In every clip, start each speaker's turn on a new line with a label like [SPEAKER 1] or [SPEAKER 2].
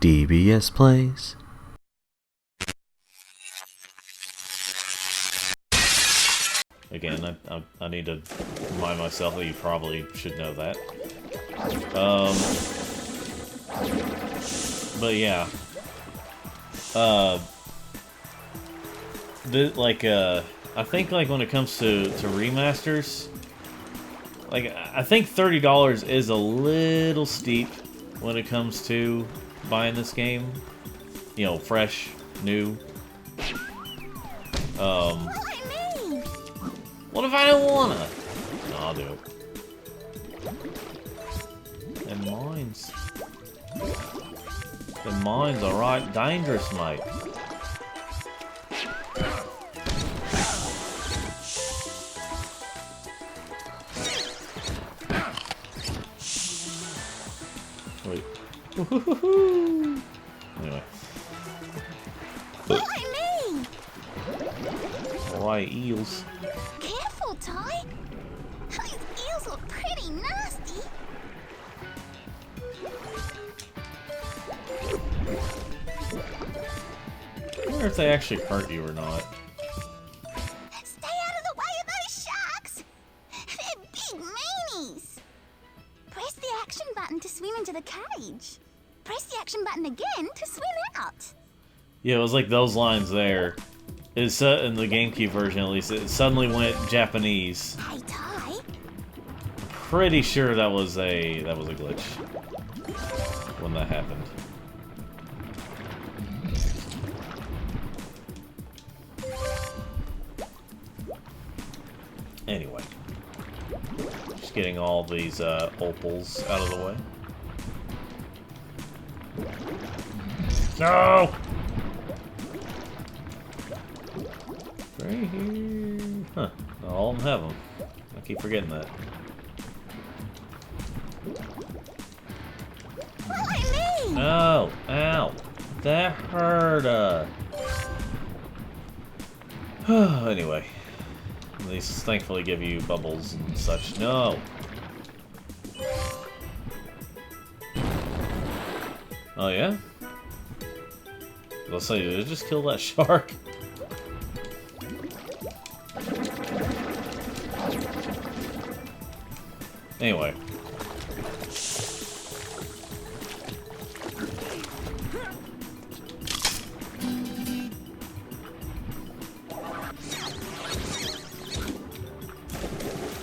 [SPEAKER 1] DBS plays.
[SPEAKER 2] Again, I need to remind myself that you probably should know that. But yeah. I think like when it comes to remasters, like I think $30 is a little steep when it comes to buying this game. You know, fresh, new. What if I don't wanna? No, I'll do it. And mines. The mines are right dangerous, mate. Wait. Anyway. Alright, eels.
[SPEAKER 3] Careful, Ty. Those eels look pretty nasty.
[SPEAKER 2] I wonder if they actually hurt you or not.
[SPEAKER 3] Stay out of the way of those sharks. They're big meanies. Press the action button to swim into the cage. Press the action button again to swim out.
[SPEAKER 2] Yeah, it was like those lines there. It's in the GameCube version, at least. It suddenly went Japanese.
[SPEAKER 3] Hey, Ty.
[SPEAKER 2] Pretty sure that was a glitch when that happened. Anyway, just getting all these opals out of the way. No! Right here. Huh. Not all of them have them. I keep forgetting that. No! Ow! That hurt! Anyway. These thankfully give you bubbles and such. No! Oh yeah? Let's say, did it just kill that shark? Anyway.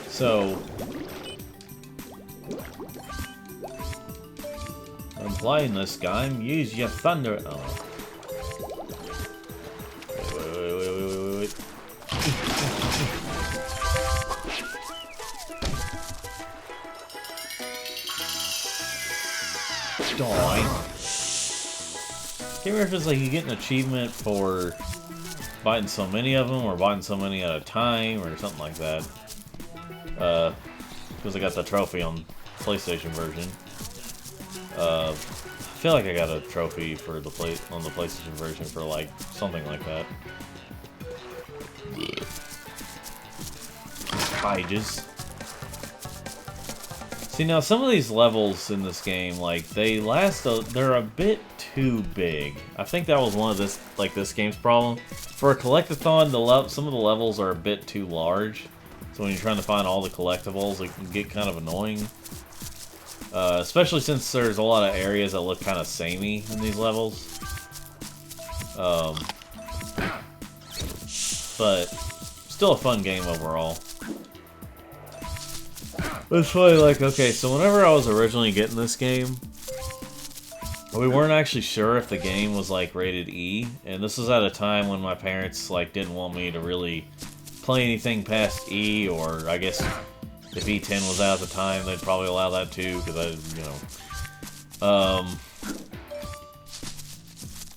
[SPEAKER 2] So, I'm playing this game. Use your thunder. Oh. Wait. Die. Can't remember if it's like you get an achievement for biting so many of them or biting so many at a time or something like that. Because I got the trophy on PlayStation version. I feel like I got a trophy for the on the PlayStation version for like something like that. Yeah. Pages. See, now some of these levels in this game, like they're a bit too big. I think that was one of this game's problem. For a collectathon, some of the levels are a bit too large. So when you're trying to find all the collectibles, it can get kind of annoying. Especially since there's a lot of areas that look kind of samey in these levels. But still a fun game overall. It's funny, like, okay, so whenever I was originally getting this game, we weren't actually sure if the game was, like, rated E. And this was at a time when my parents, like, didn't want me to really play anything past E, or I guess if E10 was out at the time, they'd probably allow that too, because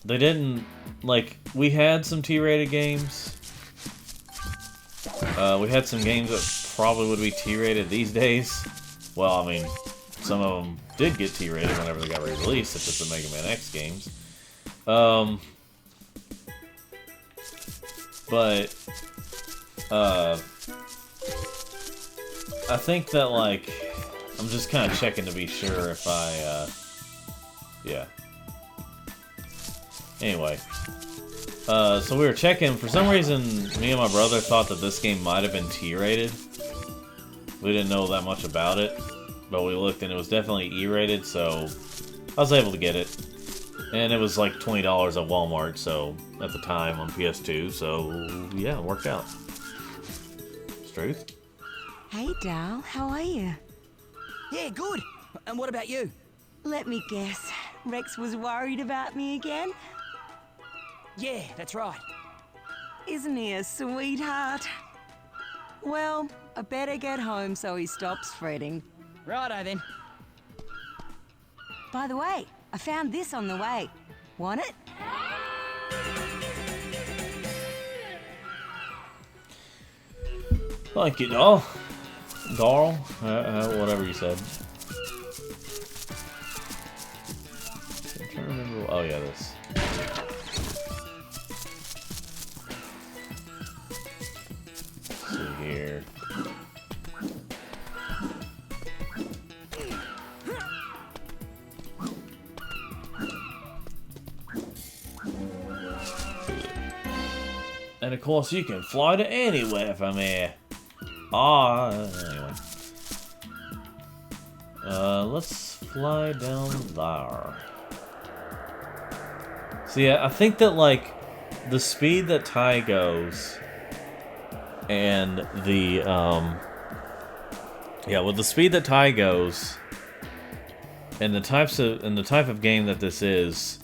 [SPEAKER 2] they didn't, like, we had some T-rated games. We had some games that probably would be T-rated these days. Well, I mean, some of them did get T-rated whenever they got re-released, such as the Mega Man X games. But I think that, like, I'm just kind of checking to be sure if I, yeah. Anyway. So we were checking. For some reason, me and my brother thought that this game might have been T-rated. We didn't know that much about it. But we looked and it was definitely E-rated, so I was able to get it. And it was like $20 at Walmart, so at the time on PS2, so yeah, it worked out. Struth?
[SPEAKER 1] Hey, Dal, how are you?
[SPEAKER 4] Yeah, good. And what about you?
[SPEAKER 1] Let me guess. Rex was worried about me again?
[SPEAKER 4] Yeah, that's right.
[SPEAKER 1] Isn't he a sweetheart? Well, I better get home so he stops fretting.
[SPEAKER 4] Righto then.
[SPEAKER 1] By the way, I found this on the way. Want it?
[SPEAKER 2] Thank you, doll. Darl? Whatever you said. I'm trying to remember. Oh, yeah, this. Let's see here. And of course, you can fly to anywhere from here. Anyway. Let's fly down there. So yeah, I think that, like, the speed that Ty goes and the, yeah, with the speed that Ty goes and the type of game that this is,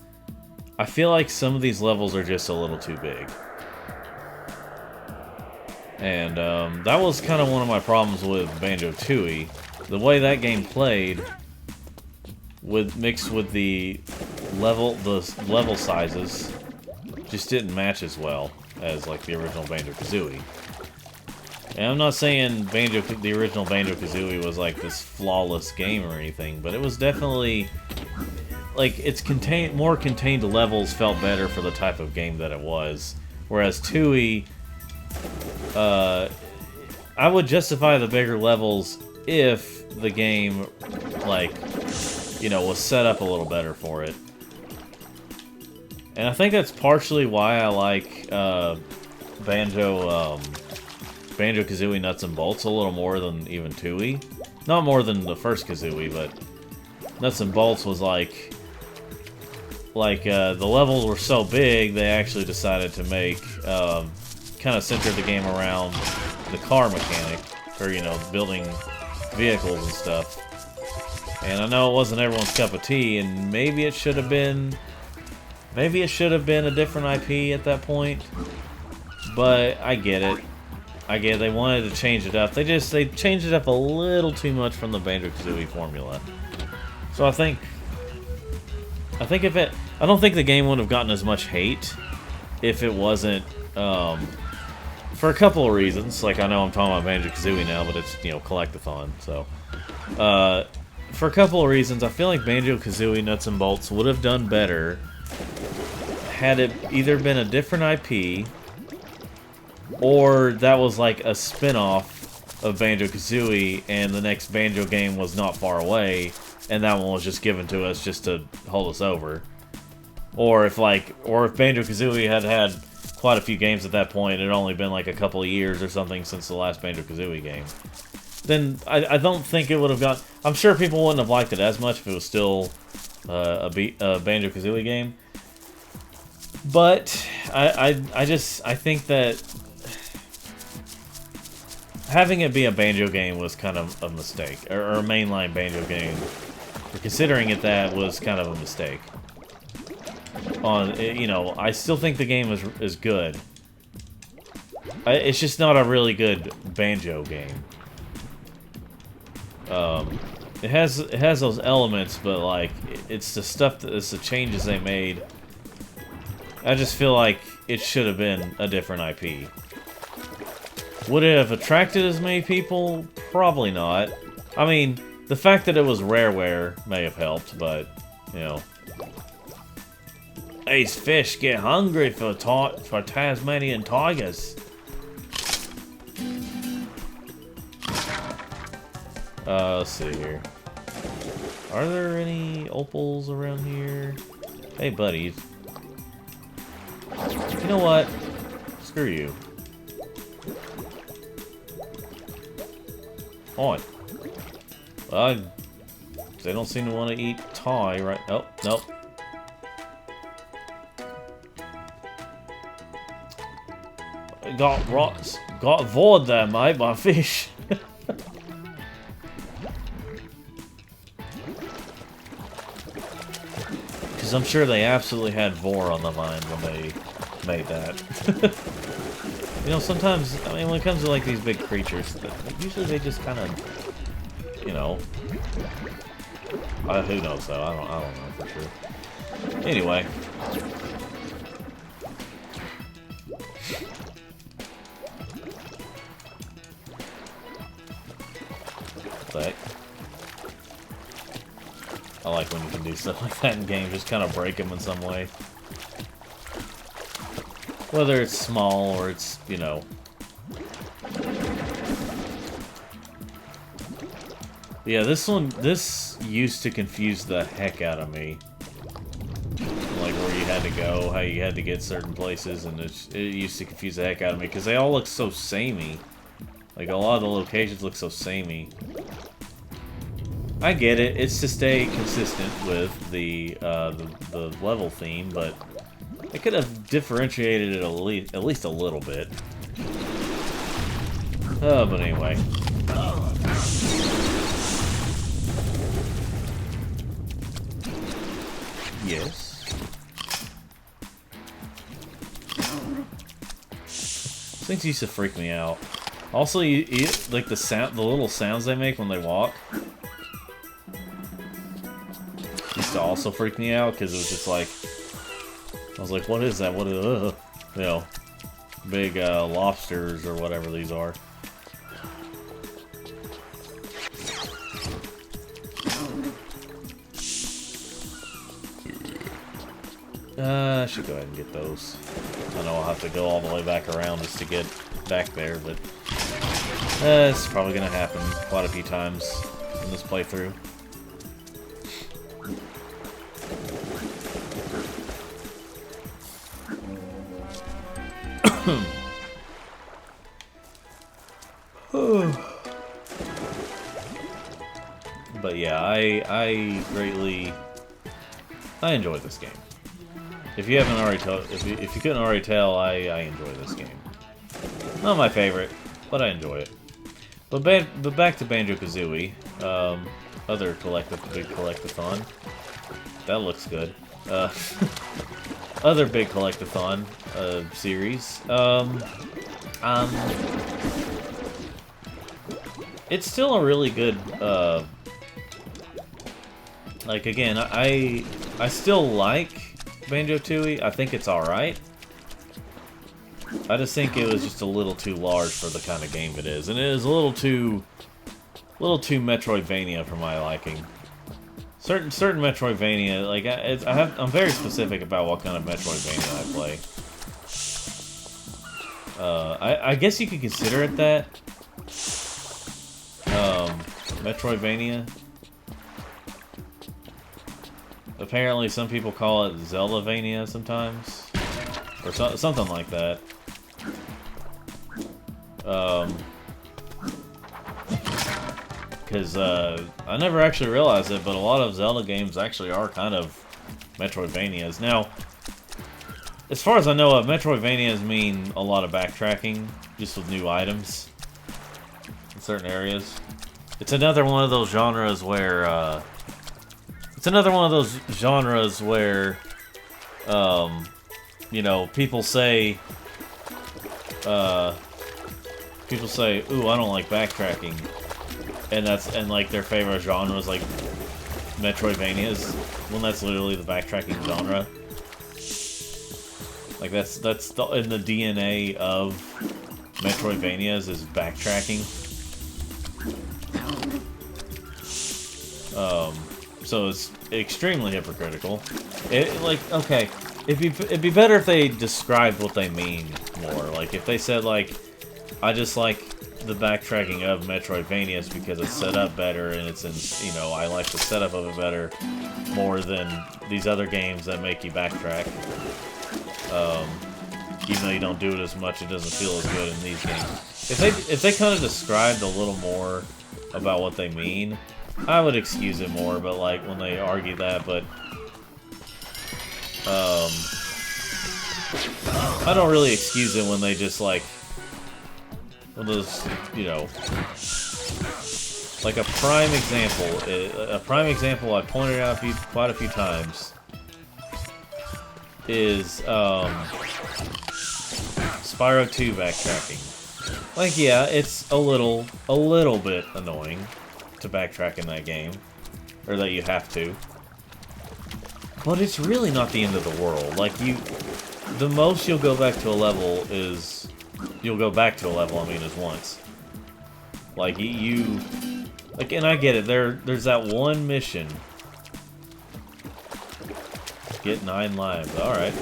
[SPEAKER 2] I feel like some of these levels are just a little too big. And that was kind of one of my problems with Banjo-Tooie. The way that game played, mixed with the level sizes, just didn't match as well as like the original Banjo-Kazooie. And I'm not saying the original Banjo-Kazooie was like this flawless game or anything, but it was definitely like its more contained levels felt better for the type of game that it was. Whereas Tooie, I would justify the bigger levels if the game, like, you know, was set up a little better for it. And I think that's partially why I like Banjo-Kazooie Nuts and Bolts a little more than even Tooie. Not more than the first Kazooie, but Nuts and Bolts was like the levels were so big they actually decided to make kind of centered the game around the car mechanic, or, you know, building vehicles and stuff. And I know it wasn't everyone's cup of tea, and maybe it should have been a different IP at that point. But I get it. They wanted to change it up. They changed it up a little too much from the Banjo-Kazooie formula. So I think I don't think the game would have gotten as much hate if it wasn't, for a couple of reasons. Like, I know I'm talking about Banjo-Kazooie now, but it's, you know, Collectathon, so. For a couple of reasons, I feel like Banjo-Kazooie Nuts and Bolts would have done better had it either been a different IP, or that was like a spin-off of Banjo-Kazooie, and the next Banjo game was not far away, and that one was just given to us just to hold us over. Or if Banjo-Kazooie had quite a few games at that point, it had only been like a couple of years or something since the last Banjo-Kazooie game, then I don't think it would have got... I'm sure people wouldn't have liked it as much if it was still a Banjo-Kazooie game. But I think that having it be a Banjo game was kind of a mistake, or a mainline Banjo game. Considering it that was kind of a mistake. You know, I still think the game is good. It's just not a really good Banjo game. It has those elements, but like it's the changes they made. I just feel like it should have been a different IP. Would it have attracted as many people? Probably not. I mean, the fact that it was Rareware may have helped, but, you know. These fish get hungry for Tasmanian tigers. Let's see here. Are there any opals around here? Hey, buddies. know what? Screw you. On. Well, they don't seem to want to eat toy, right? Oh, nope. Got vored there, mate, by fish. Because I'm sure they absolutely had vor on the mind when they made that. You know, sometimes, I mean, when it comes to like these big creatures, usually they just kind of, you know, who knows though? I don't know for sure. Anyway. But I like when you can do stuff like that in games, just kind of break them in some way. Whether it's small or it's, you know. Yeah, this used to confuse the heck out of me. Like where you had to go, how you had to get certain places, and it used to confuse the heck out of me because they all look so samey. Like a lot of the locations look so samey. I get it, it's to stay consistent with the level theme, but they could have differentiated it at least a little bit. Oh, but anyway. Yes. Things used to freak me out. Also, like the little sounds they make when they walk used to also freak me out because it was just like, I was like, what is that? What is, you know, big lobsters or whatever these are. I should go ahead and get those. I know I'll have to go all the way back around just to get back there, but it's probably going to happen quite a few times in this playthrough. But yeah, I greatly enjoyed this game. If you haven't already if you couldn't already tell, I enjoy this game. Not my favorite, but I enjoy it. But back to Banjo-Kazooie, other big collectathon. That looks good. Other big collectathon series. It's still a really good. Like again, I still like Banjo-Tooie. I think it's alright. I just think it was just a little too large for the kind of game it is, and it is a little too Metroidvania for my liking. Certain Metroidvania, like I'm very specific about what kind of Metroidvania I play. I guess you could consider it that. Metroidvania. Apparently, some people call it Zeldavania sometimes, or something like that. Because I never actually realized it, but a lot of Zelda games actually are kind of Metroidvanias. Now, as far as I know, Metroidvanias mean a lot of backtracking, just with new items in certain areas. It's another one of those genres where you know, people say, "Ooh, I don't like backtracking," and like their favorite genre is like Metroidvanias, when that's literally the backtracking genre. Like that's in the DNA of Metroidvanias is backtracking. So it's extremely hypocritical. Okay, it'd be better if they described what they mean more. Like if they said like, I just like the backtracking of Metroidvanias because it's set up better and it's in, you know, I like the setup of it better more than these other games that make you backtrack. Even though you don't do it as much, it doesn't feel as good in these games. If they kind of described a little more about what they mean, I would excuse it more, but like when they argue that, but I don't really excuse it when they just like, when those, you know, like a prime example I pointed out quite a few times is Spyro 2 backtracking. Like, yeah, it's a little bit annoying to backtrack in that game, or that you have to. But it's really not the end of the world. Like, the most you'll go back to a level is, is once. Like, like, and I get it, there's that one mission. Get 9 lives, alright.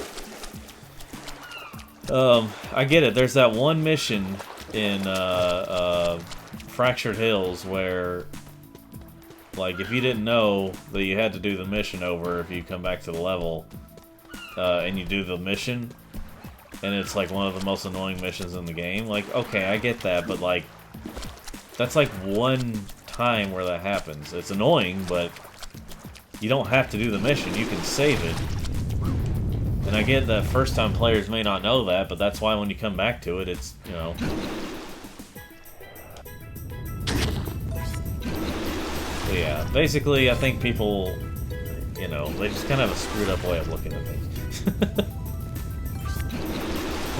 [SPEAKER 2] I get it, there's that one mission in, Fractured Hills where, like, if you didn't know that you had to do the mission over if you come back to the level, and you do the mission, and it's, like, one of the most annoying missions in the game, like, okay, I get that, but, like, that's, like, one time where that happens. It's annoying, but you don't have to do the mission. You can save it. And I get that first-time players may not know that, but that's why when you come back to it, it's, you know... But yeah, basically, I think people, you know, they just kind of have a screwed-up way of looking at things.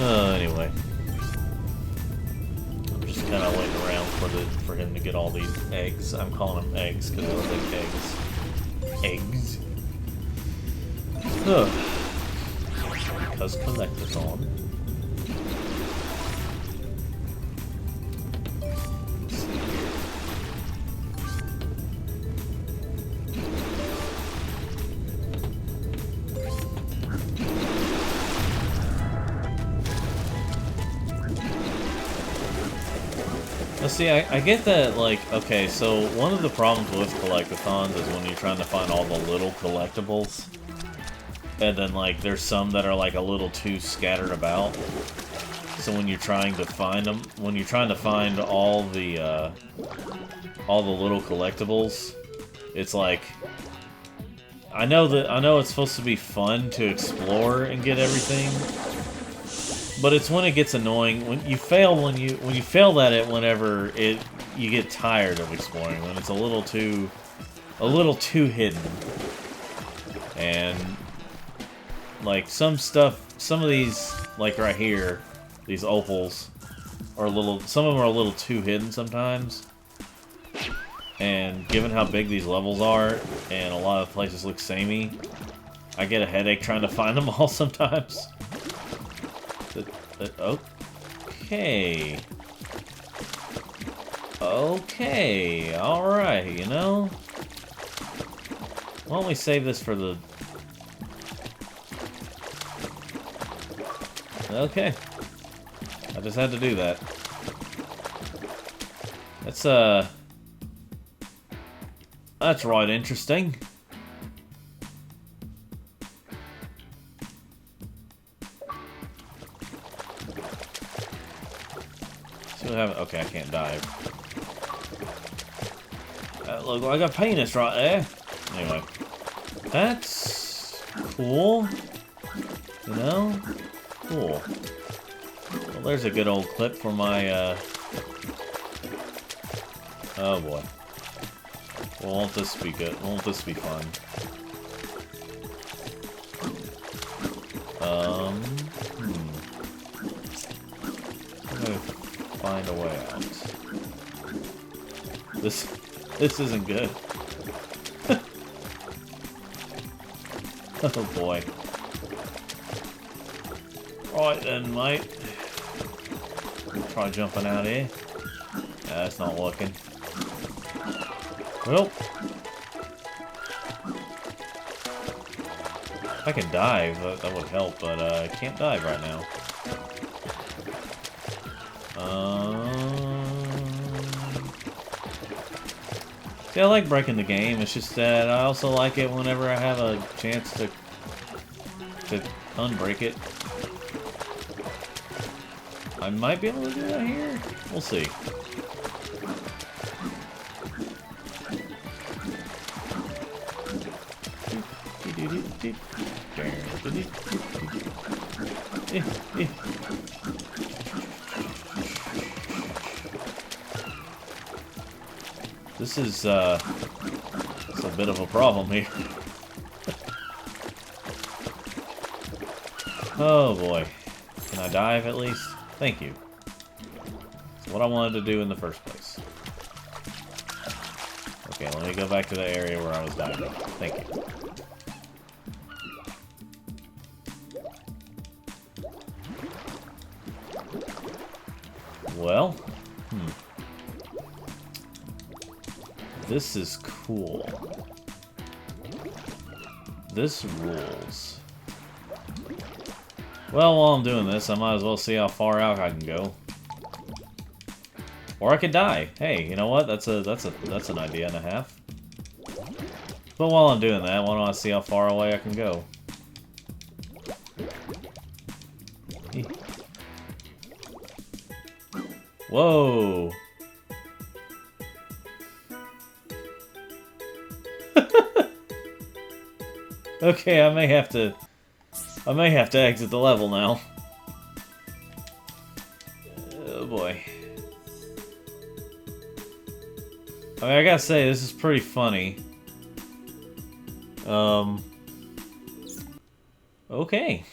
[SPEAKER 2] Anyway. I'm just kind of waiting around for him to get all these eggs. I'm calling them eggs because I look like eggs. Ugh. Because collectathon. Let's see here. Let's see, I get that, like, okay, so one of the problems with collectathons is when you're trying to find all the little collectibles. And then, like, there's some that are, like, a little too scattered about. So when you're trying to find them, when you're trying to find all the little collectibles, it's like, I know it's supposed to be fun to explore and get everything, but it's when it gets annoying, when you fail at it whenever you get tired of exploring, when it's a little too hidden. And like some of these, like right here, these opals are some of them are a little too hidden sometimes. And given how big these levels are, and a lot of places look samey, I get a headache trying to find them all sometimes. Okay. Okay, alright, you know? Why don't we save this for the... Okay. I just had to do that. That's right interesting. Okay, I can't dive. That looked like a penis right there. Anyway. That's cool. You know? Cool. Well, there's a good old clip for my, oh boy. Well, won't this be good? Won't this be fun? I'm gonna find a way out. This isn't good. Oh boy. Right then, mate. Try jumping out here. That's not working. Well, I can dive, that would help, but I can't dive right now. See, I like breaking the game, it's just that I also like it whenever I have a chance to unbreak it. I might be able to do that here. We'll see. This is it's a bit of a problem here. Oh boy. Can I dive at least? Thank you. That's what I wanted to do in the first place. Okay, let me go back to the area where I was diving. Thank you. Well, this is cool. This rules. Well, while I'm doing this, I might as well see how far out I can go. Or I could die. Hey, you know what? That's an idea and a half. But while I'm doing that, why don't I see how far away I can go? Whoa! Okay, I may have to exit the level now. Oh boy. I mean, I gotta say, this is pretty funny. Okay.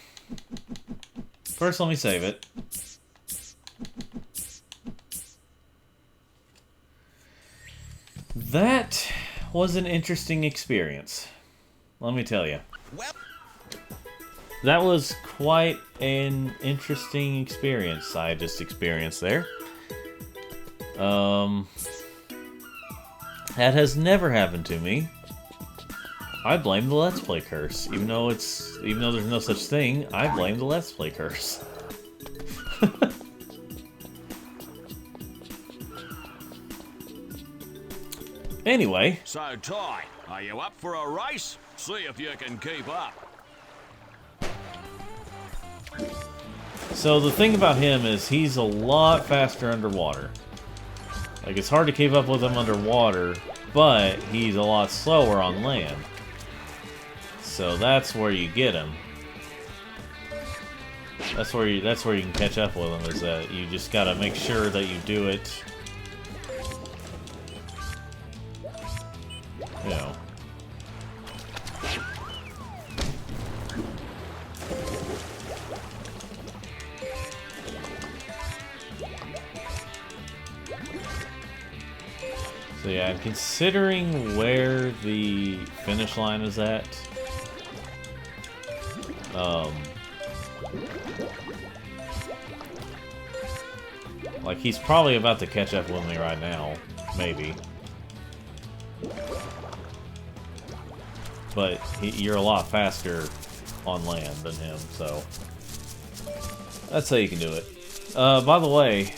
[SPEAKER 2] First, let me save it. That was an interesting experience. Let me tell you. That was quite an interesting experience I just experienced there. That has never happened to me. I blame the Let's Play curse. Even though there's no such thing, I blame the Let's Play curse. Anyway.
[SPEAKER 5] So, Ty, are you up for a race? See if you can keep up.
[SPEAKER 2] So the thing about him is he's a lot faster underwater. Like, it's hard to keep up with him underwater, but he's a lot slower on land. So that's where you get him. That's where you can catch up with him, is that you just gotta make sure that you do it. You know. So yeah, considering where the finish line is at, like, he's probably about to catch up with me right now, maybe. But you're a lot faster on land than him, so that's how you can do it. By the way,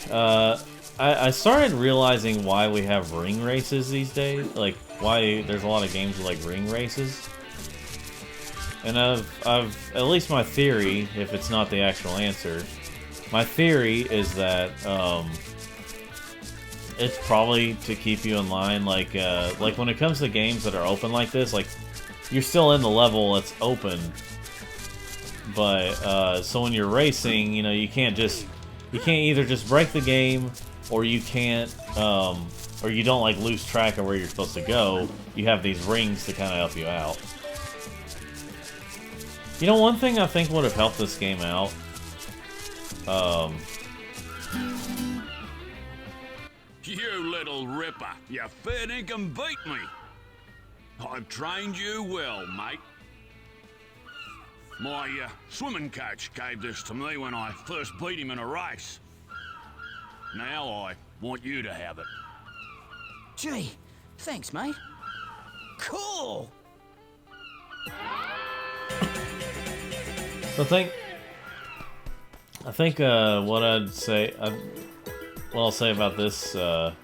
[SPEAKER 2] I started realizing why we have ring races these days. Like, why there's a lot of games with, like, ring races. And I've at least my theory, if it's not the actual answer, my theory is that it's probably to keep you in line. Like when it comes to games that are open like this, like, you're still in the level that's open, but so when you're racing, you know, you can't either just break the game, or you can't, or you don't, like, lose track of where you're supposed to go. You have these rings to kind of help you out. You know, one thing I think would have helped this game out,
[SPEAKER 5] You little ripper, you fair dinkum beat me. I've trained you well, mate. My swimming coach gave this to me when I first beat him in a race. Now I want you to have it.
[SPEAKER 4] Gee, thanks, mate. Cool!
[SPEAKER 2] So I think what I'd say, what I'll say about this, what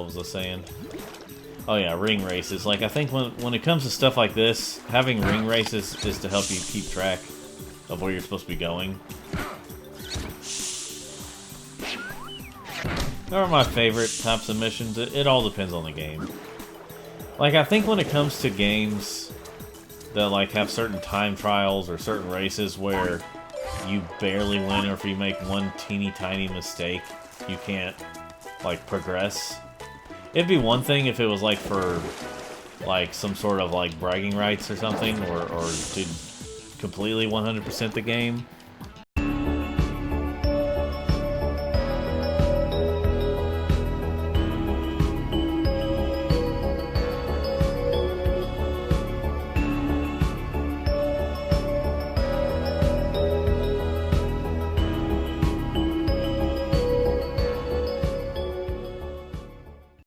[SPEAKER 2] was I saying? Oh yeah, ring races. Like, I think when it comes to stuff like this, having ring races is to help you keep track of where you're supposed to be going. They're my favorite types of missions. It all depends on the game. Like, I think when it comes to games that, like, have certain time trials or certain races where you barely win, or if you make one teeny tiny mistake, you can't, like, progress. It'd be one thing if it was, like, for, like, some sort of, like, bragging rights or something, or to completely 100% the game.